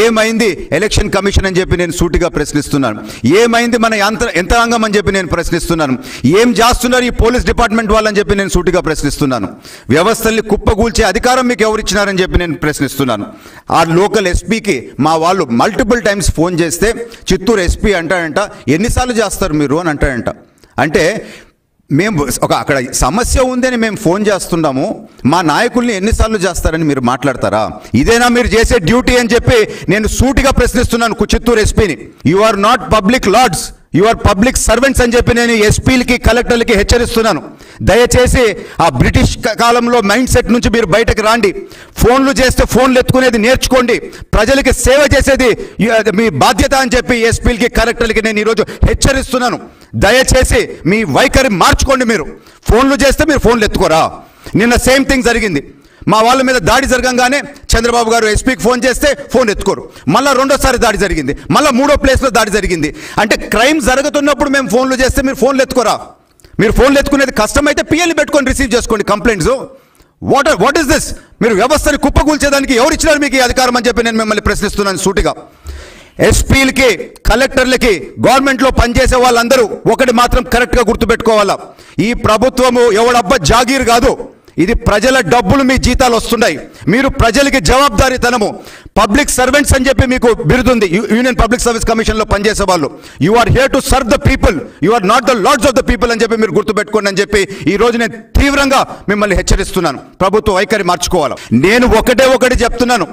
ఏమైంది election commission అని చెప్పి నేను సూటిగా ప్రశ్నిస్తున్నాను. ఏమైంది మన యంత్రాంగం అని చెప్పి నేను ప్రశ్నిస్తున్నాను. ఏం చేస్తున్నారు ఈ పోలీస్ డిపార్ట్మెంట్ వాళ్ళని చెప్పి నేను సూటిగా ప్రశ్నిస్తున్నాను. వ్యవస్థల్ని కుప్పగూల్చే అధికారం మీకు ఎవరిచ్చినారని చెప్పి నేను ప్రశ్నిస్తున్నాను. ఆ లోకల్ ఎస్పీకి మా వాళ్ళు మల్టిపుల్ టైమ్స్ ఫోన్ చేస్తే చిత్తూరు ఎస్పీ అంటాడంట, ఎన్నిసార్లు చేస్తారు మీరు అని అంటాడంట. అంటే మేము అక్కడ సమస్య ఉందని మేము ఫోన్ చేస్తున్నాము, మా నాయకుల్ని ఎన్నిసార్లు చేస్తారని మీరు మాట్లాడతారా? ఇదేనా మీరు చేసే డ్యూటీ అని చెప్పి నేను సూటిగా ప్రశ్నిస్తున్నాను చిత్తూరు ఎస్పీని. You are not public lords, you are public servants అని చెప్పి నేను ఎస్పీలకి కలెక్టర్లకి హెచ్చరిస్తున్నాను. దయచేసి ఆ బ్రిటిష్ కాలంలో మైండ్ సెట్ నుంచి మీరు బయటకు రాండి. ఫోన్లు చేస్తే ఫోన్లు ఎత్తుకునేది నేర్చుకోండి. ప్రజలకి సేవ చేసేది మీ బాధ్యత అని చెప్పి ఎస్పీలకి కలెక్టర్లకి నేను ఈరోజు హెచ్చరిస్తున్నాను. దయచేసి మీ వైఖరి మార్చుకోండి. మీరు ఫోన్లు చేస్తే మీరు ఫోన్లు ఎత్తుకోరా? నిన్న సేమ్ థింగ్ జరిగింది. మా వాళ్ళ మీద దాడి జరగంగానే చంద్రబాబు గారు ఎస్పీకి ఫోన్ చేస్తే ఫోన్ ఎత్తుకోరు. మళ్ళీ రెండోసారి దాడి జరిగింది, మళ్ళీ మూడో ప్లేస్లో దాడి జరిగింది. అంటే క్రైమ్ జరుగుతున్నప్పుడు మేము ఫోన్లు చేస్తే మీరు ఫోన్లు ఎత్తుకోరా? మీరు ఫోన్లు ఎత్తుకునేది కష్టమైతే పిఎల్ని పెట్టుకొని రిసీవ్ చేసుకోండి కంప్లైంట్స్. What is this? మీరు వ్యవస్థని కుప్పకూల్చేదానికి ఎవరు ఇచ్చినారు మీకు ఈ అధికారం అని చెప్పి నేను మిమ్మల్ని ప్రశ్నిస్తున్నాను సూటిగా. ఎస్పీలకి కలెక్టర్లకి గవర్నమెంట్లో పనిచేసే వాళ్ళందరూ ఒకటి మాత్రం కరెక్ట్గా గుర్తుపెట్టుకోవాలా, ఈ ప్రభుత్వము ఎవడబ్బా జాగీర్ కాదు. ఇది ప్రజల డబ్బులు మీ జీతాలు వస్తున్నాయి. మీరు ప్రజలకి జవాబుదారీతనము, పబ్లిక్ సర్వెంట్స్ అని చెప్పి మీకు బిరుదుంది యూనియన్ పబ్లిక్ సర్వీస్ కమిషన్లో పనిచేసే వాళ్ళు. You are here to serve the people, you are not the lords of the people అని చెప్పి మీరు గుర్తుపెట్టుకోండి అని చెప్పి ఈ రోజు నేను తీవ్రంగా మిమ్మల్ని హెచ్చరిస్తున్నాను. ప్రభుత్వ వైఖరి మార్చుకోవాలి. నేను ఒకటి చెప్తున్నాను.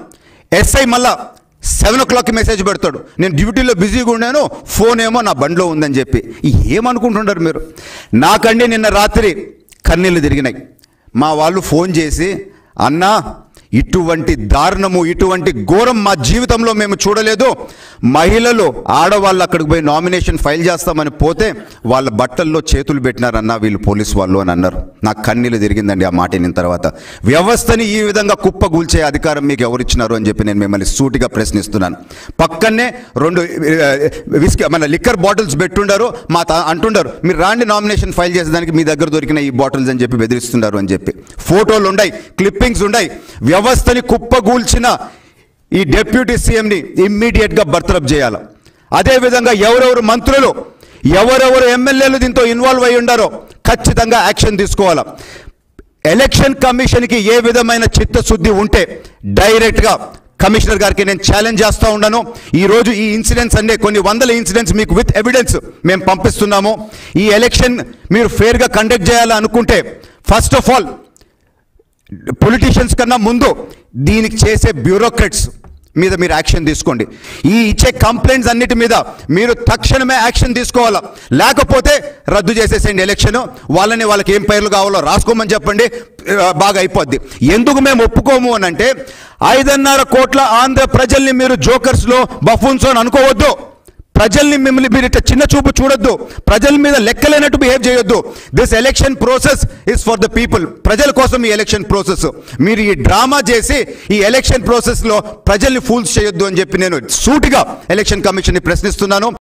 ఎస్ఐ మళ్ళా 7 o'clock మెసేజ్ పెడతాడు, నేను డ్యూటీలో బిజీగా ఉన్నాను, ఫోన్ ఏమో నా బండిలో ఉందని చెప్పి. ఏమనుకుంటున్నారు మీరు? నాకండి నిన్న రాత్రి కన్నీళ్ళు తిరిగినాయి. మా వాళ్ళు ఫోన్ చేసి, అన్నా ఇటువంటి దారుణము, ఇటువంటి ఘోరం మా జీవితంలో మేము చూడలేదు. మహిళలు ఆడవాళ్ళు అక్కడికి పోయి నామినేషన్ ఫైల్ చేస్తామని పోతే వాళ్ళ బట్టల్లో చేతులు పెట్టినారన్నా వీళ్ళు పోలీసు వాళ్ళు అని అన్నారు. నాకు కన్నీళ్ళు తిరిగిందండి ఆ మాట విన్న తర్వాత. వ్యవస్థని ఈ విధంగా కుప్పగూల్చే అధికారం మీకు ఎవరిచ్చినారు అని చెప్పి నేను మిమ్మల్ని సూటిగా ప్రశ్నిస్తున్నాను. పక్కనే 2 మన లిక్కర్ బాటిల్స్ పెట్టుండారు, అంటుండారు మీరు రాండి నామినేషన్ ఫైల్ చేసేదానికి మీ దగ్గర దొరికిన ఈ బాటిల్స్ అని చెప్పి బెదిరిస్తున్నారు అని చెప్పి. ఫోటోలు ఉన్నాయి, క్లిప్పింగ్స్ ఉన్నాయి. వ్యవస్థని కుప్పగూల్చిన ఈ డిప్యూటీ సీఎంని ఇమ్మీడియట్గా బర్తరఫ్ చేయాలి. అదేవిధంగా ఎవరెవరు మంత్రులు, ఎవరెవరు ఎమ్మెల్యేలు దీంతో ఇన్వాల్వ్ అయి ఉండారో ఖచ్చితంగా యాక్షన్ తీసుకోవాలి. ఎలక్షన్ కమిషన్కి ఏ విధమైన చిత్తశుద్ధి ఉంటే డైరెక్ట్గా కమిషనర్ గారికి నేను ఛాలెంజ్ చేస్తూ ఉన్నాను. ఈరోజు ఈ ఇన్సిడెంట్స్ అన్నీ కొన్ని వందల ఇన్సిడెంట్స్ మీకు విత్ ఎవిడెన్స్ మేము పంపిస్తున్నాము. ఈ ఎలక్షన్ మీరు ఫేర్గా కండక్ట్ చేయాలనుకుంటే ఫస్ట్ ఆఫ్ ఆల్ పొలిటీషియన్స్ కన్నా ముందు దీనికి చేసే బ్యూరోక్రాట్స్ మీద మీరు యాక్షన్ తీసుకోండి. ఈ ఇచ్చే కంప్లైంట్స్ అన్నిటి మీద మీరు తక్షణమే యాక్షన్ తీసుకోవాలా. లేకపోతే రద్దు చేసేసేయండి ఎలక్షన్. వాళ్ళకి ఏం పేర్లు కావాలో రాసుకోమని చెప్పండి, బాగా అయిపోద్ది. ఎందుకు మేము ఒప్పుకోము అని అంటే 5.5 కోట్ల ఆంధ్ర ప్రజల్ని మీరు జోకర్స్లో బఫూన్స్ అని అనుకోవద్దు. ప్రజల్ని మిమ్మల్ని మీరు ఇట్లా చిన్న చూపు చూడొద్దు. ప్రజల మీద లెక్కలేనట్టు బిహేవ్ చేయొద్దు. This election process is for the people. ప్రజల కోసం ఈ ఎలక్షన్ ప్రాసెస్. మీరు ఈ డ్రామా చేసి ఈ ఎలక్షన్ ప్రాసెస్లో ప్రజల్ని ఫూల్స్ చేయొద్దు అని చెప్పి నేను సూటిగా ఎలక్షన్ కమిషన్ని ప్రశ్నిస్తున్నాను.